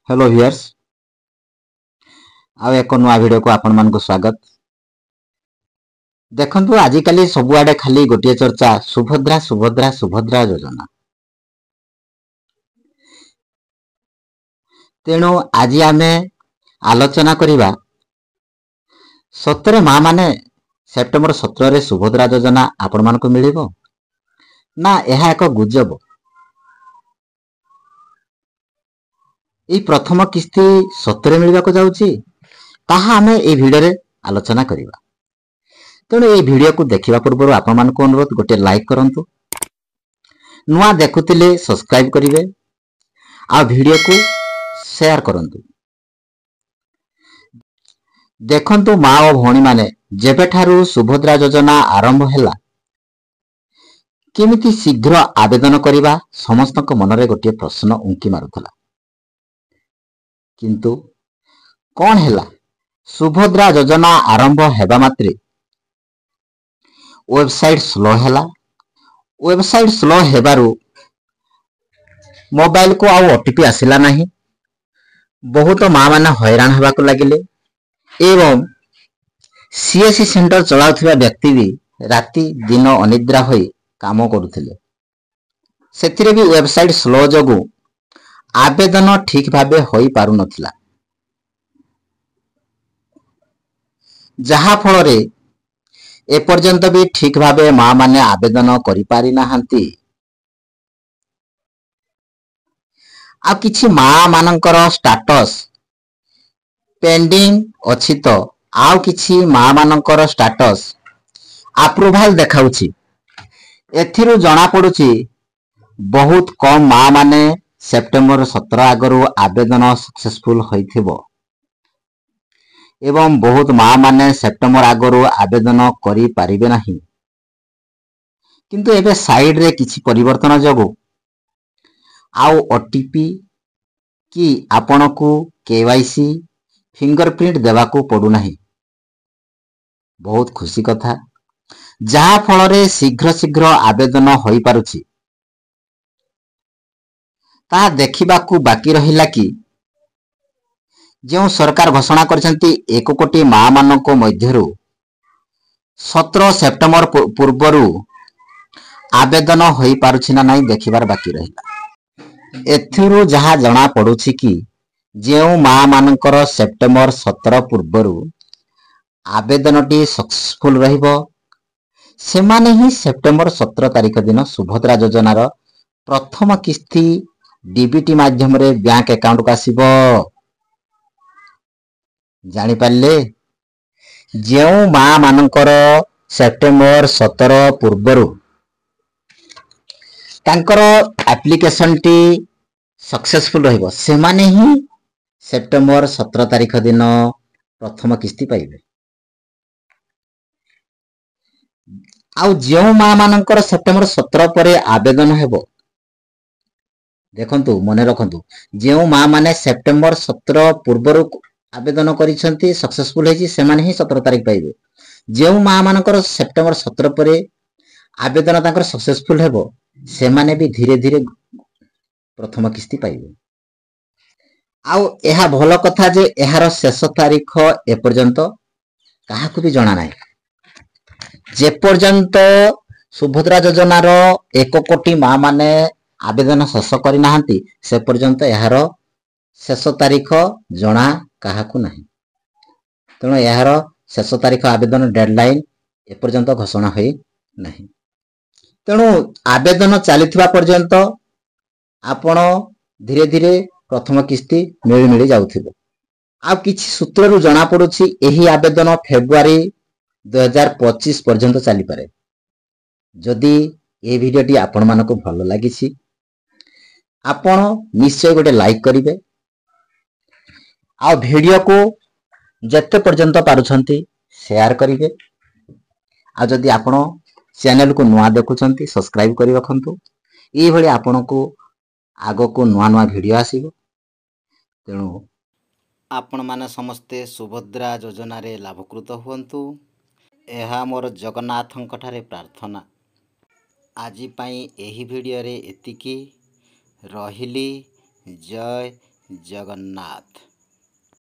Hello viewers आउ एक नुआ वीडियो को आपण मानक स्वागत। देखंतु आजिकाली सबुआडे खाली गोटे चर्चा सुभद्रा सुभद्रा सुभद्रा योजना। तेणु आज आमे आलोचना करिबा सतरे माँ माने सेप्टेम्बर 17 रे सुभद्रा योजना आपण मानक मिलिबो ना एहा एक गुजब। ई प्रथम किस्ती सतरे मिलवा को जाउची ताहा आमे ए भिडियो रे आलोचना करिबा। तेणु ए भिडियो को देखिबा पूर्व आपण मानक अनुरोध गोटे लाइक करंतु, नुआ देखुतिले सब्सक्राइब करिवे आ भिडियो को शेयर करंतु। देखंतु माँ और भौणी माने जेबेठारु सुभद्रा योजना आरंभ हैला केमिति शीघ्र आवेदन करिबा समस्तक मनरे गोटे प्रश्न उंकी मारुथला। किंतु कौन हैला सुभद्रा योजना आरंभ हेबा मात्रे वेबसाइट स्लो हैला। वेबसाइट स्लो हेबारु मोबाइल को आउ ओटीपी आसिला नहीं। बहुत माँ माने हैरान हेबा को लागिले एवं सीएससी सेंटर चलाउथिबा व्यक्ति भी राति दिन अनिद्रा होई काम करुथिले। सेथिरे भी वेबसाइट स्लो जोगु आवेदन ठीक भाबे होई पारु नथिला, जहा फल रे ए पर्यंत भी ठीक भाबे माँ माने आवेदन करि पारि नाहंती। आ किछि माँ मानकर स्टेटस पेंडिंग अछि तो आउ किछि माँ मानकर स्टेटस अप्रूवल देखाउछि। एथिरु जणा पडुछि बहुत कम माँ माने सेप्टेम्बर 17 आगरु आवेदन सक्सेसफुल होइथिबो एवं बहुत माँ माने सेप्टेम्बर आगरु आवेदन करि पारिबे नाही। किंतु एबे साइड रे किछि परिवर्तन जोगु आउ ओटीपी कि आपनकु केवाईसी फिंगरप्रिंट देवाकू पड़ू नाही। बहुत खुशी कथा, जहा फल रे शीघ्र शीघ्र आवेदन होई पारुछि। ता देखिबाकू बाकी रहिला कि जो सरकार घोषणा करछंती 1 कोटी माँ मानको मध्यरु 17 सेप्टेम्बर पूर्वरु आवेदन होई पारुछि ना नहीं देखिबार बाकी रहिला। एथिरु जहा जणा पडुछि कि जो माँ मानकर सेप्टेम्बर 17 पूर्वरु आवेदनटी सक्सेसफुल रहिबो सेमाने ही सेप्टेम्बर 17 तारिख दिन सुभद्रा योजनार प्रथम किस्ती डीबीटी माध्यम रे बैंक अकाउंट को आसीबो। जानि पाले जो माँ मानकर सेप्टेम्बर 17 पूर्वरु तांकर एप्लिकेशन टी सक्सेसफुल रहिबो सेमाने ही सेप्टेम्बर 17 तारिख दिन प्रथम किस्ती पाइबे। आउ जो माँ मानकर सेप्टेम्बर 17 परे आवेदन हेबो देखंतु मने रखंतु जो माँ माने सेप्टेम्बर 17 पूर्वरु आवेदन करिसंती सक्सेसफुल हेछि सेमाने ही 17 तारिख पाइबे। जो माँ मानकर सेप्टेम्बर 17 परे आवेदन तांकर सक्सेसफुल हेबो सेमाने भी धीरे धीरे प्रथम किस्ती पाइबे। आउ एहा भलो कथा जे एहार शेष तारीख ए पर्यंत काहाकू भी जणा नाही। जे पर्यंत सुभद्रा योजनार 1 कोटी माँ माने आवेदन शेष करि नाहंती से पर्यंत एहार शेष तारीख जणा काहाकू नाही। तेणु एहार शेष तारीख आवेदन डेडलाइन ए पर्यंत घोषणा होई नाही। तेणु आवेदन चलिथिबा पर्यंत आपण धीरे धीरे प्रथम किस्ती मिली मिली जाउथिबो। आ किछि सूत्ररु जणा पडुछि एही आवेदन फेब्रुआरी 2025 पर्यंत चली पारे। जदि ए भिडियोटी आपण मानको भलो लागिछि आपण निश्चय गोटे लाइक करिवे आ भिडियो को जते पर्यंत पारुछंती शेयर करिवे। आ जदि आपण चैनल को नुआ देखुछंती सब्सक्राइब करि रखंतु। एही भली आपनको आगो को नुआ नुआ भिडियो आसीबो। तेणु आपण माने समस्ते सुभद्रा योजना रे लाभकृत हुअन्तु एहा मोर जगन्नाथଙ୍କ ठारे प्रार्थना। आजि पई एही भिडियो रे एतिकी रहिली। जय ଜଗନ୍ନାଥ।